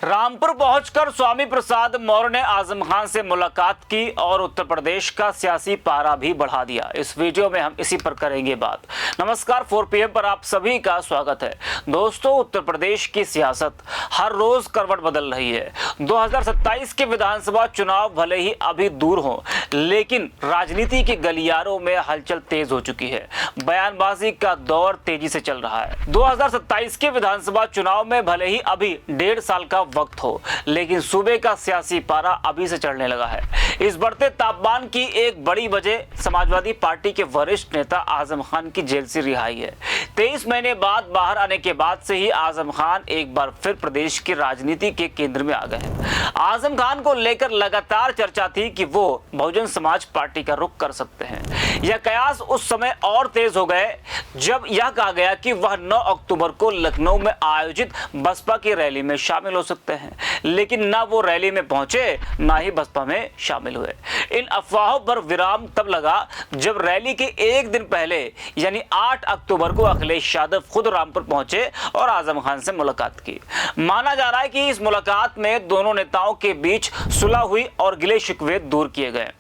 रामपुर पहुंचकर स्वामी प्रसाद मौर्य ने आजम खान से मुलाकात की और उत्तर प्रदेश का सियासी पारा भी बढ़ा दिया। इस वीडियो में हम इसी पर करेंगे बात। नमस्कार, 4 PM पर आप सभी का स्वागत है। दोस्तों, उत्तर प्रदेश की सियासत हर रोज करवट बदल रही है। 2027 के विधानसभा चुनाव भले ही अभी दूर हो, लेकिन राजनीति के गलियारों में हलचल तेज हो चुकी है। बयानबाजी का दौर तेजी से चल रहा है। 2027 के विधानसभा चुनाव में भले ही अभी 1.5 साल का वक्त हो, लेकिन सूबे का सियासी पारा अभी से चढ़ने लगा है। इस बढ़ते तापमान की एक बड़ी वजह समाजवादी पार्टी के वरिष्ठ नेता आजम खान की जेल से रिहाई है। 23 महीने बाद बाहर आने के बाद से ही आजम खान एक बार फिर प्रदेश की राजनीति के केंद्र में आ गए हैं। आजम खान को लेकर लगातार चर्चा थी कि वो बहुजन समाज पार्टी का रुख कर सकते हैं। यह कयास उस समय और तेज हो गए जब यह कहा गया कि वह 9 अक्टूबर को लखनऊ में आयोजित बसपा की रैली में शामिल हो सकते हैं, लेकिन ना वो रैली में पहुंचे, ना ही बसपा में शामिल हुए। इन अफवाहों पर विराम तब लगा जब रैली के एक दिन पहले यानी 8 अक्टूबर को अखिलेश यादव खुद रामपुर पहुंचे और आजम खान से मुलाकात की। माना जा रहा है कि इस मुलाकात में दोनों नेताओं के बीच सुलह हुई और गिले शिकवे दूर किए गए।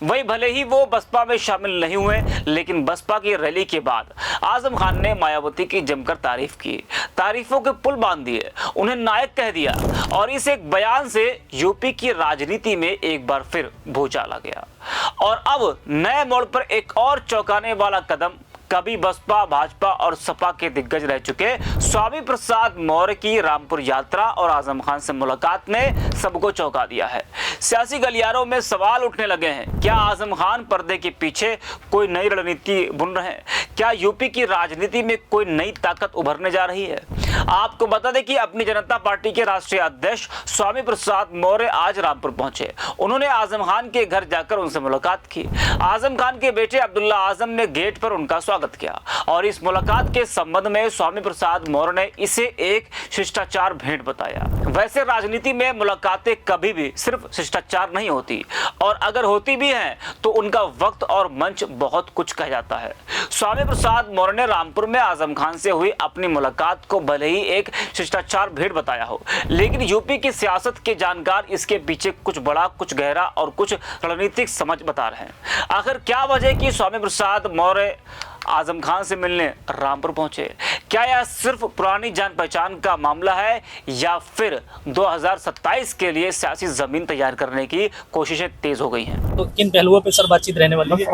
वही भले ही वो बसपा में शामिल नहीं हुए, लेकिन बसपा की रैली के बाद आजम खान ने मायावती की जमकर तारीफ की, तारीफों के पुल बांध दिए, उन्हें नायक कह दिया और इस एक बयान से यूपी की राजनीति में एक बार फिर भूचाल आ गया। और अब नए मोड़ पर एक और चौंकाने वाला कदम कभी बसपा, भाजपा और सपा के दिग्गज रह चुके स्वामी प्रसाद मौर्य की रामपुर यात्रा और आजम खान से मुलाकात ने सबको चौंका दिया है। सियासी गलियारों में सवाल उठने लगे हैं, क्या आजम खान पर्दे के पीछे कोई नई रणनीति बुन रहे हैं? क्या यूपी की राजनीति में कोई नई ताकत उभरने जा रही है? आपको बता दें कि अपनी जनता पार्टी के राष्ट्रीय अध्यक्ष स्वामी प्रसाद मौर्य आज रामपुर पहुंचे। उन्होंने आजम खान के घर जाकर उनसे मुलाकात की। आजम खान के बेटे अब्दुल्ला आजम ने गेट पर उनका स्वागत किया और इस मुलाकात के संबंध में स्वामी प्रसाद मौर्य ने इसे एक शिष्टाचार भेंट बताया। वैसे राजनीति में मुलाकातें कभी भी सिर्फ शिष्टाचार नहीं होती, और अगर होती भी हैं तो उनका वक्त और मंच बहुत कुछ कह जाता है। स्वामी प्रसाद मौर्य ने रामपुर में आजम खान से हुई अपनी मुलाकात को भले ही एक शिष्टाचार भेंट बताया हो, लेकिन यूपी की सियासत के जानकार इसके पीछे कुछ बड़ा, कुछ गहरा और कुछ रणनीतिक समझ बता रहे हैं। आखिर क्या वजह कि स्वामी प्रसाद मौर्य आजम खान से मिलने रामपुर पहुंचे? क्या यह सिर्फ पुरानी जान पहचान का मामला है या फिर 2027 के लिए सियासी जमीन तैयार करने की कोशिशें तेज हो गई हैं? तो किन पहलुओं पे सर बातचीत रहने वाली है?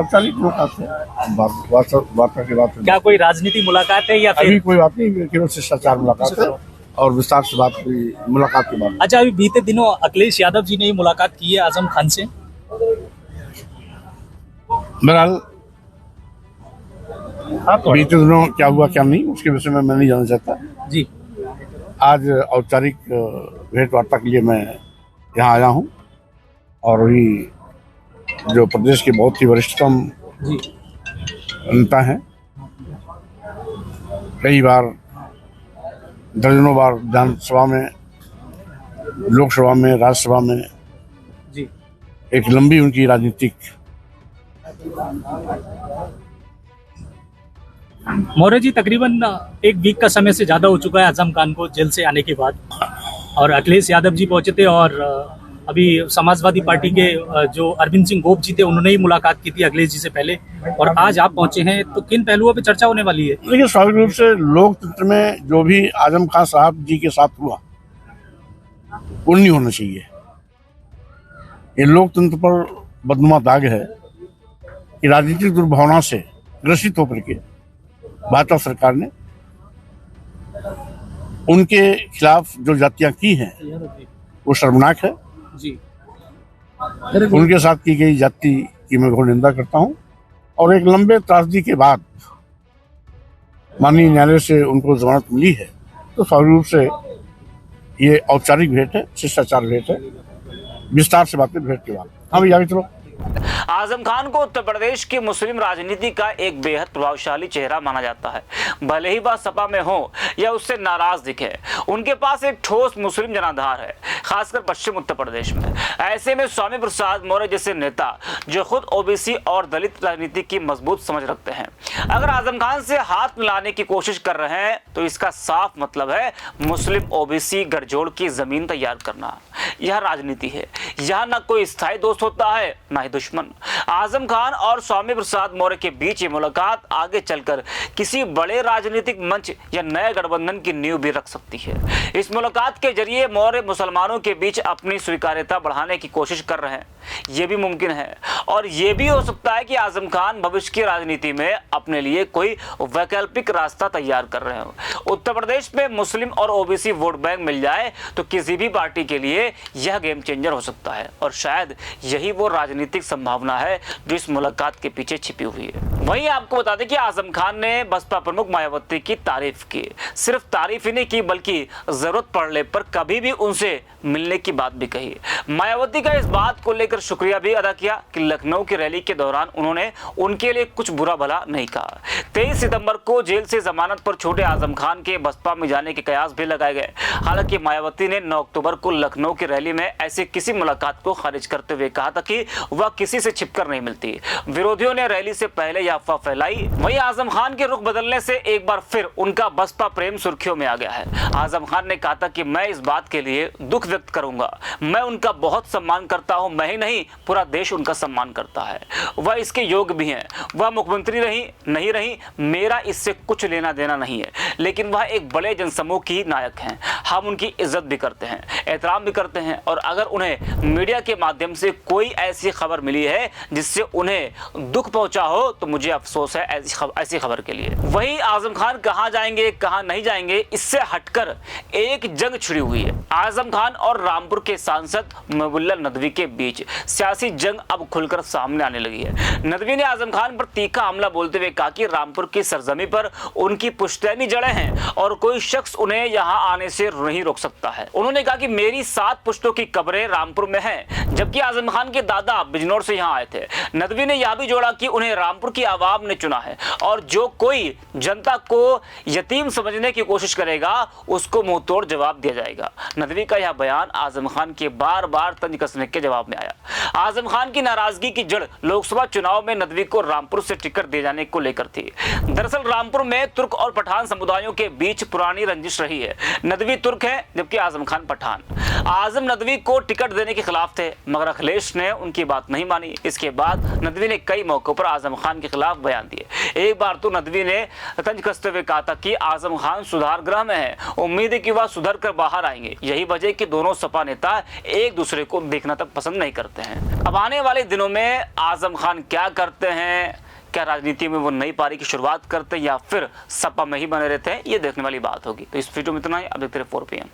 क्या कोई राजनीति मुलाकात है या फिर अभी कोई बात नहीं, केवल शिष्टाचार मुलाकात है और विस्तार से बात हुई मुलाकात के बाद। अच्छा, अभी बीते दिनों अखिलेश यादव जी ने मुलाकात की है आजम खान से। बहरहाल बीते दिनों क्या हुआ क्या नहीं उसके विषय में मैं नहीं जानना चाहता जी। आज औपचारिक भेंट वार्ता के लिए मैं यहाँ आया हूँ और वही जो प्रदेश के बहुत ही वरिष्ठतम जी नेता हैं, कई बार दर्जनों बार विधानसभा में, लोकसभा में, राज्यसभा में जी एक लंबी उनकी राजनीतिक। मौर्य जी तकरीबन 1 वीक का समय से ज्यादा हो चुका है आजम खान को जेल से आने के बाद, और अखिलेश यादव जी पहुंचे थे और अभी समाजवादी पार्टी के जो अरविंद सिंह गोप जी थे उन्होंने ही मुलाकात की थी अखिलेश जी से पहले, और आज आप पहुंचे हैं, तो किन पहलुओं पे चर्चा होने वाली है? लेकिन स्वाभाविक रूप से लोकतंत्र में जो भी आजम खान साहब जी के साथ हुआ वो नहीं होना चाहिए। ये लोकतंत्र पर बदनुमा दाग है कि राजनीतिक दुर्भावना से ग्रसित होकर के भाजपा सरकार ने उनके खिलाफ जो जातियां की हैं वो शर्मनाक है जी। उनके साथ की गई जाति की मैं घोर निंदा करता हूं और एक लंबे त्रासदी के बाद माननीय न्यायालय से उनको जमानत मिली है, तो स्वाभाविक रूप से ये औपचारिक भेंट है, शिष्टाचार भेंट है, विस्तार से बातें भेंट के बाद। हाँ भैया, चलो। आजम खान को उत्तर प्रदेश की मुस्लिम राजनीति का एक बेहद प्रभावशाली चेहरा माना जाता है। भले ही वह सपा में हो या उससे नाराज दिखे, उनके पास एक ठोस मुस्लिम जनाधार है, खासकर पश्चिम उत्तर प्रदेश में। ऐसे में स्वामी प्रसाद मौर्य जैसे नेता जो खुद ओबीसी और दलित राजनीति की मजबूत समझ रखते हैं, अगर आजम खान से हाथ मिलाने की कोशिश कर रहे हैं तो इसका साफ मतलब है मुस्लिम ओबीसी गठजोड़ की जमीन तैयार करना। यह राजनीति है, यह न कोई स्थायी दोस्त होता है न ही दुश्मन। आजम खान और स्वामी प्रसाद मौर्य के बीच ये मुलाकात आगे चलकर किसी बड़े राजनीतिक मंच या नए गठबंधन की नींव भी रख सकती है। इस मुलाकात के जरिए मौर्य मुसलमानों के बीच अपनी स्वीकार्यता बढ़ाने की कोशिश कर रहे हैं, ये भी मुमकिन है। और ये भी हो सकता है कि आजम खान भविष्य की राजनीति में अपने लिए कोई वैकल्पिक रास्ता तैयार कर रहे हो। उत्तर प्रदेश में मुस्लिम और ओबीसी वोट बैंक मिल जाए तो किसी भी पार्टी के लिए यह गेम चेंजर हो सकता है, और शायद यही वो राजनीतिक संभावना है जो इस मुलाकात के पीछे छिपी हुई है। वहीं आपको बता दें कि आजम खान ने बसपा प्रमुख मायावती की तारीफ की। सिर्फ तारीफ ही नहीं की बल्कि जरूरत पड़ने पर कभी भी उनसे मिलने की बात भी कही। मायावती का इस बात को लेकर शुक्रिया भी अदा किया कि लखनऊ की रैली के दौरान उन्होंने उनके लिए कुछ बुरा भला नहीं कहा। 23 सितंबर को जेल से जमानत पर छूटे आजम खान के बसपा में जाने के कयास भी लगाए गए। हालांकि मायावती ने 9 अक्टूबर को लखनऊ की रैली में ऐसी किसी मुलाकात को खारिज करते हुए कहा था कि वह किसी से छिपकर नहीं मिलती। विरोधियों ने रैली से पहले यह अफवाह फैलाई। वहीं आजम खान के रुख बदलने से एक बार फिर उनका बसपा प्रेम सुर्खियों में आ गया है। आजम खान ने कहा था कि मैं इस बात के लिए दुख व्यक्त करूंगा, मैं उनका बहुत सम्मान करता हूं, मैं ही नहीं पूरा देश उनका सम्मान करता है। वह इसके योग्य भी हैं। वह मुख्यमंत्री नहीं रही, मेरा इससे कुछ लेना देना नहीं है, लेकिन वह एक बड़े जनसमूह की नायक हैं। हम उनकी इज्जत भी करते हैं, एहतराम भी करते हैं, और अगर उन्हें मीडिया के माध्यम से कोई ऐसी खबर मिली है जिससे उन्हें दुख पहुंचा हो तो मुझे अफसोस है ऐसी खबर के लिए। वहीं आजम खान कहां जाएंगे कहां नहीं जाएंगे, इससे हटकर एक जंग छिड़ी हुई है। आजम खान और रामपुर के सांसद महबूबुल्लाह नदवी के बीच सियासी जंग अब खुलकर सामने आने लगी है। नदवी ने आजम खान पर तीखा हमला बोलते हुए कहा कि रामपुर की सरजमी पर उनकी पुश्तैनी जड़ें हैं और कोई शख्स उन्हें यहां आने से नहीं रोक सकता है। उन्होंने कहा कि मेरी 7 पुश्तों की कब्रें रामपुर में हैं, जबकि आजम खान के दादा बिजनौर से यहां आए थे। नदवी ने यह भी जोड़ा कि उन्हें रामपुर की आवाम ने चुना है और जो कोई जनता को यतीम समझने की कोशिश करेगा उसको मुंह तोड़ जवाब दिया जाएगा। नदवी का यह बयान आजम खान के बार-बार तंज कसने के जवाब में आया। आजम खान की नाराजगी की जड़ लोकसभा चुनाव में नदवी को रामपुर से टिकट दिए जाने को लेकर थी। दरअसल रामपुर में तुर्क और पठान समुदायों के बीच पुरानी रंजिश रही है। नदवी तुर्क है जबकि आजम खान पठान। आजम नदवी को टिकट देने के खिलाफ थे, मगर अखिलेश ने उनकी बात नहीं मानी। इसके बाद नदवी ने कई मौकों पर आजम खान के खिलाफ बयान दिए। एक बार तो नदवी ने तंज कसते हुए कहा था कि आजम खान सुधार गृह में है, उम्मीद है कि वह सुधर कर बाहर आएंगे। यही वजह कि दोनों सपा नेता एक दूसरे को देखना तक पसंद नहीं करते हैं। अब आने वाले दिनों में आजम खान क्या करते हैं, क्या राजनीति में वो नई पारी की शुरुआत करते हैं या फिर सपा में ही बने रहते हैं, ये देखने वाली बात होगी। तो इस वीडियो में इतना ही। अब देखते रहिए 4 PM।